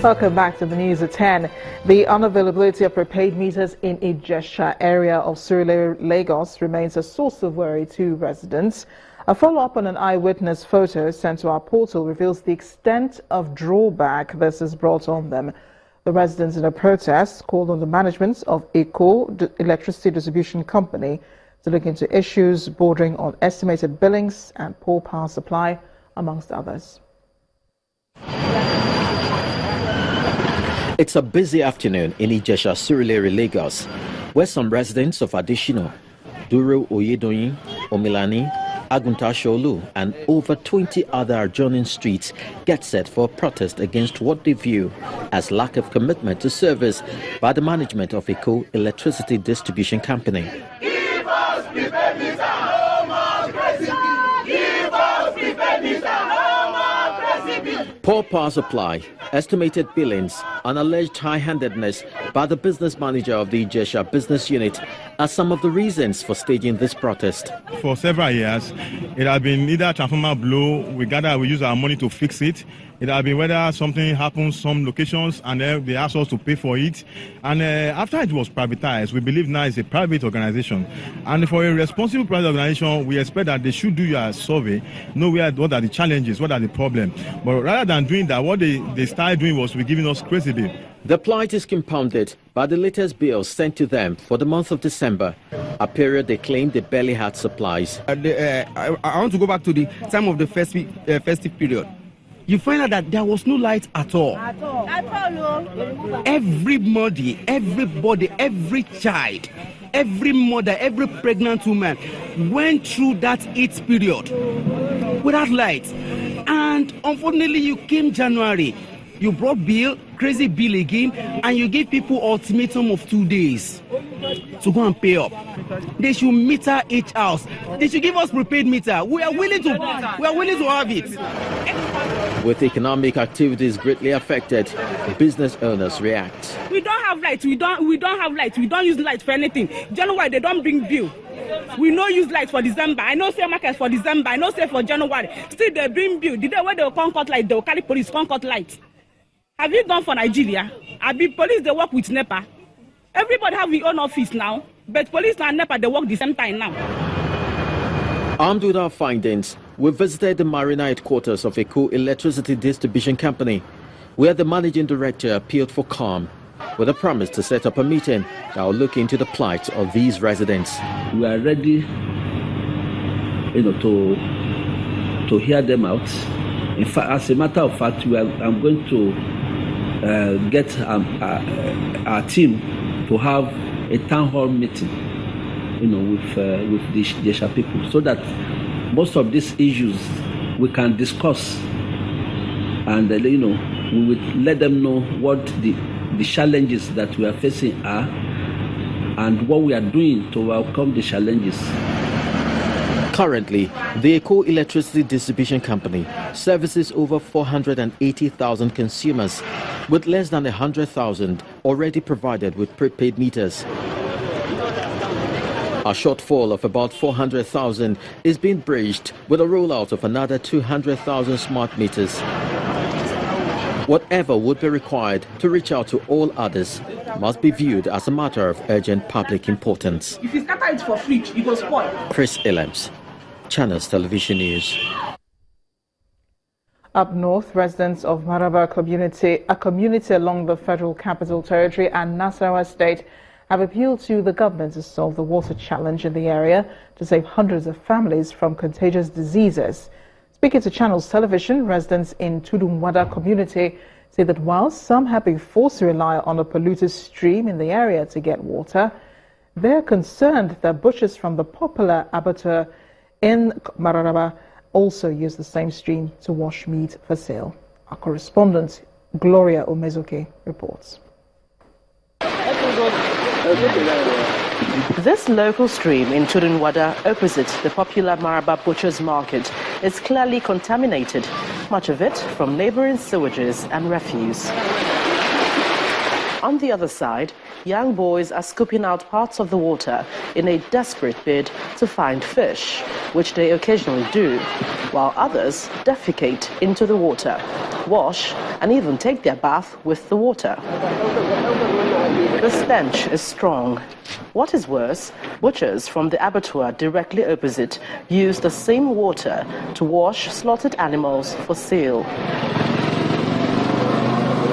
Welcome back to the news at 10. The unavailability of prepaid meters in Ijesha area of Surulere, Lagos remains a source of worry to residents. A follow-up on an eyewitness photo sent to our portal reveals the extent of drawback this has brought on them. The residents in a protest called on the management of Eco Electricity Distribution Company to look into issues bordering on estimated billings and poor power supply, amongst others. It's a busy afternoon in Ijesha, Surulere, Lagos, where some residents of Adishino, Duro Oyedoyin, Omilani, Agunta Sholu, and over 20 other adjoining streets get set for a protest against what they view as lack of commitment to service by the management of Eco Electricity Distribution Company. Give us prepaid meter, no more crazy bill. Give us prepaid meter, no more crazy bill. Poor power supply, estimated billings, and alleged high-handedness by the business manager of the Ijesha business unit are some of the reasons for staging this protest. For several years, it has been either transformer blow, we use our money to fix it. It has been whether something happens some locations and they ask us to pay for it. And after it was privatized, we believe now it's a private organization. And for a responsible private organization, we expect that they should do a survey, know what are the challenges, what are the problems. But rather than doing that, what they started doing was giving us crazy bill. The plight is compounded by the latest bill sent to them for the month of December, a period they claim they barely had supplies. I want to go back to the time of the festive period. You find out that there was no light at all. Everybody, every child, every mother, every pregnant woman went through that heat period without light. And unfortunately, you came January, you brought bill, crazy bill again, and you give people ultimatum of 2 days to go and pay up. They should meter each house. They should give us prepaid meter. We are willing to have it. With economic activities greatly affected, business owners react. We don't have light. We don't have light. We don't use light for anything. January they don't bring bill. We no use light for December. I know say market for December. I know say for January. Still they bring bill. The day when they will come cut light, they will carry police come cut light. Have you done for Nigeria? I be police they work with NEPA. Everybody have their own office now, but police and NEPA they work the same time now. Armed with our findings, we visited the Marina headquarters of Eco Electricity Distribution Company, where the managing director appealed for calm, with a promise to set up a meeting that will look into the plight of these residents. We are ready, to hear them out. In fact, as a matter of fact, I'm going to get our team to have a town hall meeting, with the Ijesha people, so that most of these issues we can discuss, and we will let them know what the challenges that we are facing are, and what we are doing to overcome the challenges. Currently, the Eco Electricity Distribution Company services over 480,000 consumers, with less than 100,000 already provided with prepaid meters. A shortfall of about 400,000 is being bridged with a rollout of another 200,000 smart meters. Whatever would be required to reach out to all others must be viewed as a matter of urgent public importance. If you scatter it for free, it will spoil. Chris Illems, Channels Television News. Up north, residents of Maraba community, a community along the Federal Capital Territory and Nasarawa State, have appealed to the government to solve the water challenge in the area to save hundreds of families from contagious diseases. Speaking to Channels Television, residents in Tudunwada community say that while some have been forced to rely on a polluted stream in the area to get water, they're concerned that butchers from the popular abattoir in Maraba also use the same stream to wash meat for sale. Our correspondent, Gloria Omezoke, reports. This local stream in Tudunwada, opposite the popular Maraba Butcher's Market, is clearly contaminated, much of it from neighboring sewages and refuse. On the other side, young boys are scooping out parts of the water in a desperate bid to find fish, which they occasionally do, while others defecate into the water, wash, and even take their bath with the water. The stench is strong. What is worse, butchers from the abattoir directly opposite use the same water to wash slaughtered animals for sale.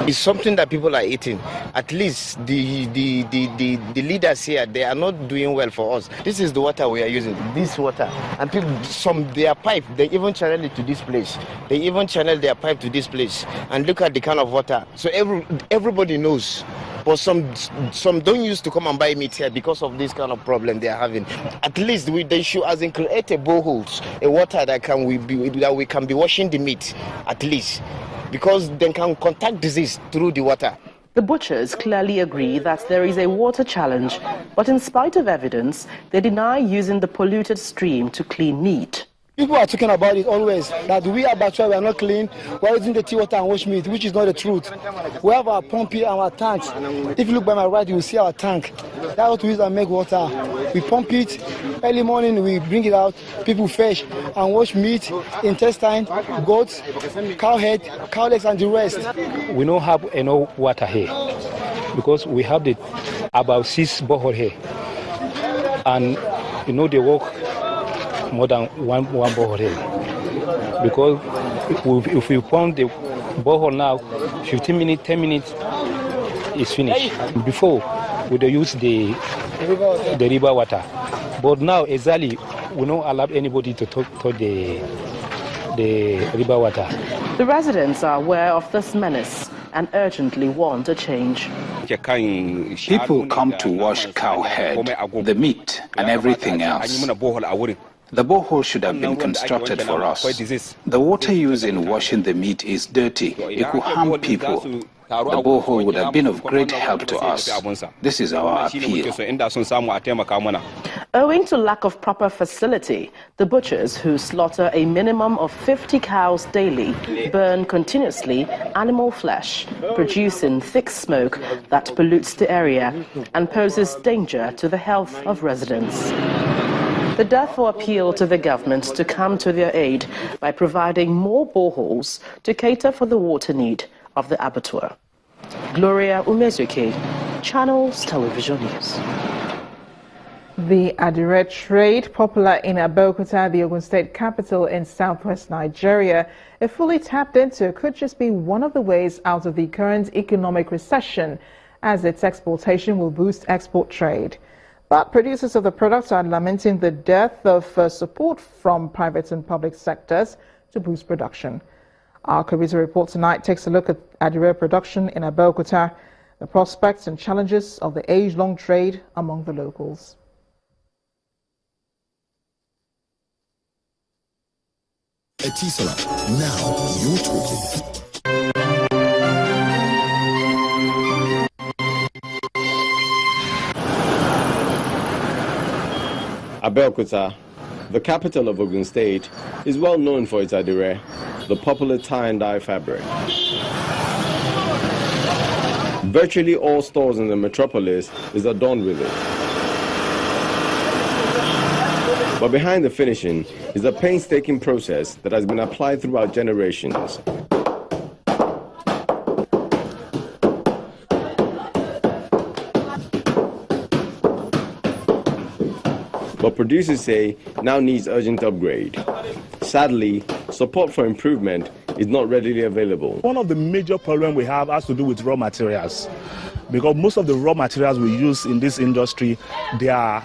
It's something that people are eating. At least the leaders here, they are not doing well for us. This is the water we are using, this water. And people, their pipe, they even channel it to this place. They even channel their pipe to this place. And look at the kind of water. So everybody knows. But some don't used to come and buy meat here because of this kind of problem they are having. At least they should create a boreholes, a water that we can be washing the meat, at least. Because they can contact disease through the water. The butchers clearly agree that there is a water challenge, but in spite of evidence, they deny using the polluted stream to clean meat. People are talking about it always, that we abattoir, we are not clean, we are using the tea water and wash meat, which is not the truth. We have our pump here and our tanks. If you look by my right, you will see our tank. That's what we use and make water. We pump it, early morning we bring it out, people fish and wash meat, intestine, goats, cow head, cow legs and the rest. We don't have enough water here because we have about 6 boreholes here. And they work more than one borehole here. Because if we pump the borehole now, 15 minutes, 10 minutes, it's finished. Before, we don't use the river water. But now, exactly, we don't allow anybody to touch the river water. The residents are aware of this menace and urgently want a change. People come to wash cow head, the meat, and everything else. The borehole should have been constructed for us. The water used in washing the meat is dirty. It could harm people. The borehole would have been of great help to us. This is our appeal. Owing to lack of proper facility, the butchers, who slaughter a minimum of 50 cows daily, burn continuously animal flesh, producing thick smoke that pollutes the area and poses danger to the health of residents. They therefore appeal to the government to come to their aid by providing more boreholes to cater for the water need of the abattoir. Gloria Umezuke, Channels Television News. The Adire trade, popular in Abeokuta, the Ogun State capital in southwest Nigeria, if fully tapped into, could just be one of the ways out of the current economic recession, as its exportation will boost export trade. But producers of the products are lamenting the dearth of support from private and public sectors to boost production. Our Kabisa report tonight takes a look at Adire production in Abeokuta, the prospects and challenges of the age-long trade among the locals. Etisola, now you're talking. Abeokuta, the capital of Ogun State, is well known for its Adire, the popular tie and dye fabric. Virtually all stores in the metropolis is adorned with it. But behind the finishing is a painstaking process that has been applied throughout generations. But producers say now needs urgent upgrade. Sadly, support for improvement is not readily available. One of the major problems we have has to do with raw materials, because most of the raw materials we use in this industry, they are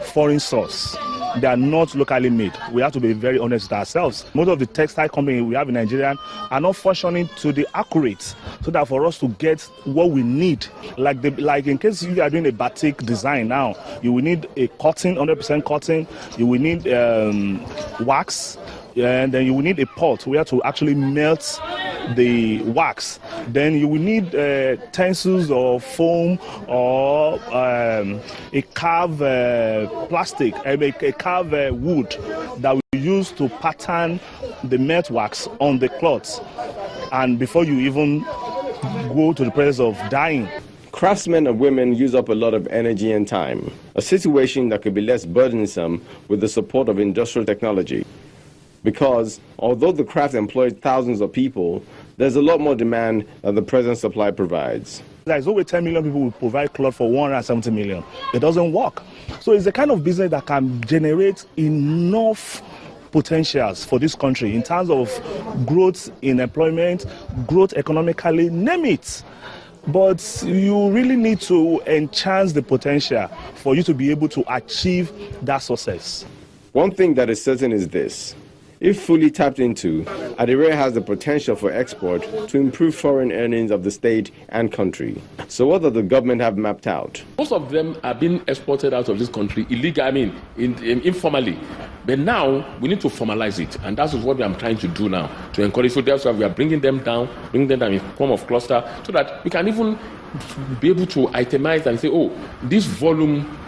foreign source. They are not locally made. We have to be very honest with ourselves. Most of the textile companies we have in Nigeria are not functioning to the accurate, so that for us to get what we need, like in case you are doing a batik design now, you will need a cotton, 100% cotton. You will need wax, and then you will need a pot where to actually melt the wax. Then you will need tensils or foam or a carved plastic, a carved wood that we use to pattern the melt wax on the cloth. And before you even go to the process of dyeing. Craftsmen and women use up a lot of energy and time, a situation that could be less burdensome with the support of industrial technology. Because although the craft employs thousands of people, there's a lot more demand than the present supply provides. There's over 10 million people who provide cloth for 170 million. It doesn't work. So it's the kind of business that can generate enough potentials for this country in terms of growth in employment, growth economically, name it. But you really need to enhance the potential for you to be able to achieve that success. One thing that is certain is this. If fully tapped into, Adire has the potential for export to improve foreign earnings of the state and country. So what does the government have mapped out? Most of them are being exported out of this country informally. But now we need to formalize it, and that's what I'm trying to do now, to encourage. So that's why we are bringing them down in form of cluster, so that we can even be able to itemize and say, oh, this volume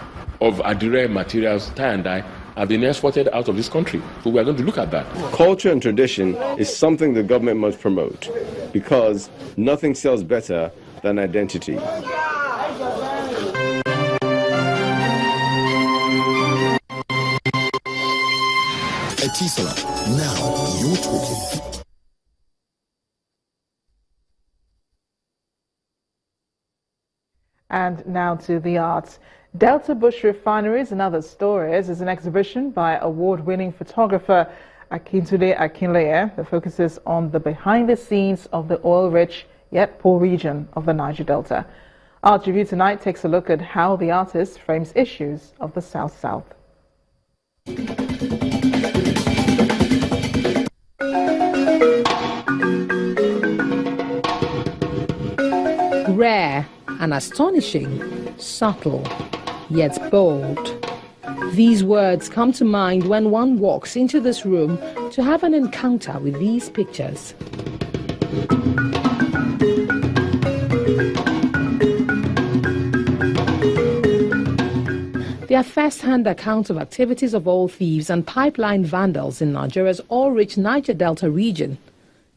of Adire materials, tie and dye, have been exported out of this country. So we are going to look at that. Culture and tradition is something the government must promote, because nothing sells better than identity. Etisola, now you're talking. And now to the arts. Delta Bush Refineries and Other Stories is an exhibition by award-winning photographer Akintunde Akinleye that focuses on the behind-the-scenes of the oil-rich yet poor region of the Niger Delta. Art Review tonight takes a look at how the artist frames issues of the South-South. Rare and astonishing, subtle, yet bold. These words come to mind when one walks into this room to have an encounter with these pictures. They are first-hand accounts of activities of oil thieves and pipeline vandals in Nigeria's oil-rich Niger Delta region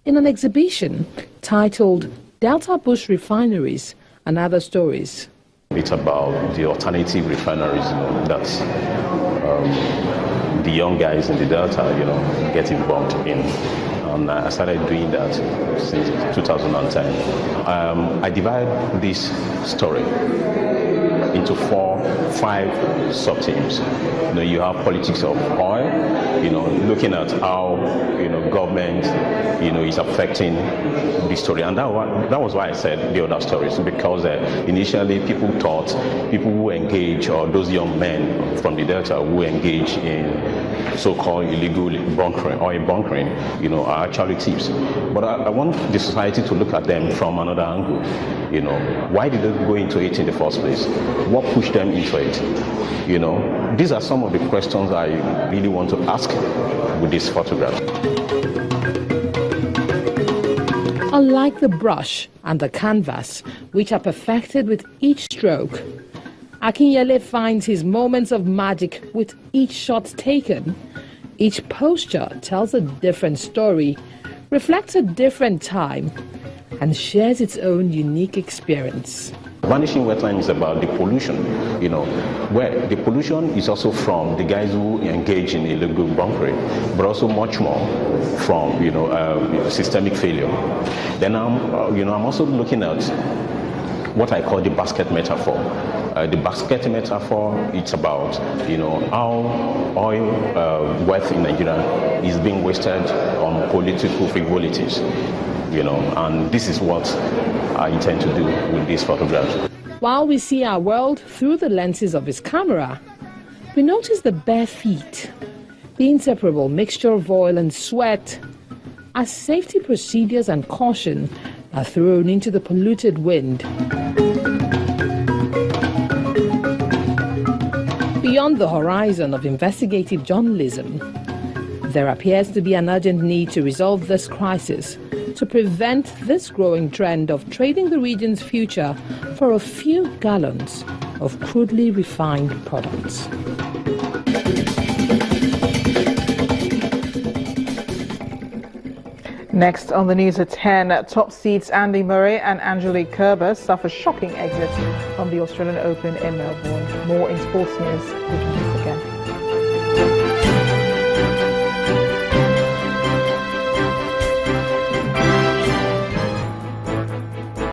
in an exhibition titled Delta Bush Refineries and Other Stories. It's about the alternative refineries, that the young guys in the Delta, get involved in. And I started doing that since 2010. I divide this story into 4-5 sub-themes. You have politics of oil, looking at how, government, is affecting the story. And that was why I said the other stories, because initially people thought people who engage, or those young men from the Delta who engage in so-called illegal bunkering, oil bunkering, are actually thieves. But I want the society to look at them from another angle. Why did they go into it in the first place? What pushed them into it? These are some of the questions I really want to ask with this photograph. Unlike the brush and the canvas, which are perfected with each stroke, Akinyele finds his moments of magic with each shot taken. Each posture tells a different story, reflects a different time, and shares its own unique experience. Vanishing wetland is about the pollution, where the pollution is also from the guys who engage in illegal bunkering, but also much more from, systemic failure. Then I'm also looking at what I call the basket metaphor. The basket metaphor, it's about, how oil wealth in Nigeria is being wasted on political frivolities. And this is what I intend to do with these photographs. While we see our world through the lenses of his camera, we notice the bare feet, the inseparable mixture of oil and sweat, as safety procedures and caution are thrown into the polluted wind. Beyond the horizon of investigative journalism, there appears to be an urgent need to resolve this crisis, to prevent this growing trend of trading the region's future for a few gallons of crudely refined products. Next on the news at 10, top seeds Andy Murray and Angelique Kerber suffer shocking exits from the Australian Open in Melbourne. More in sports news with you again.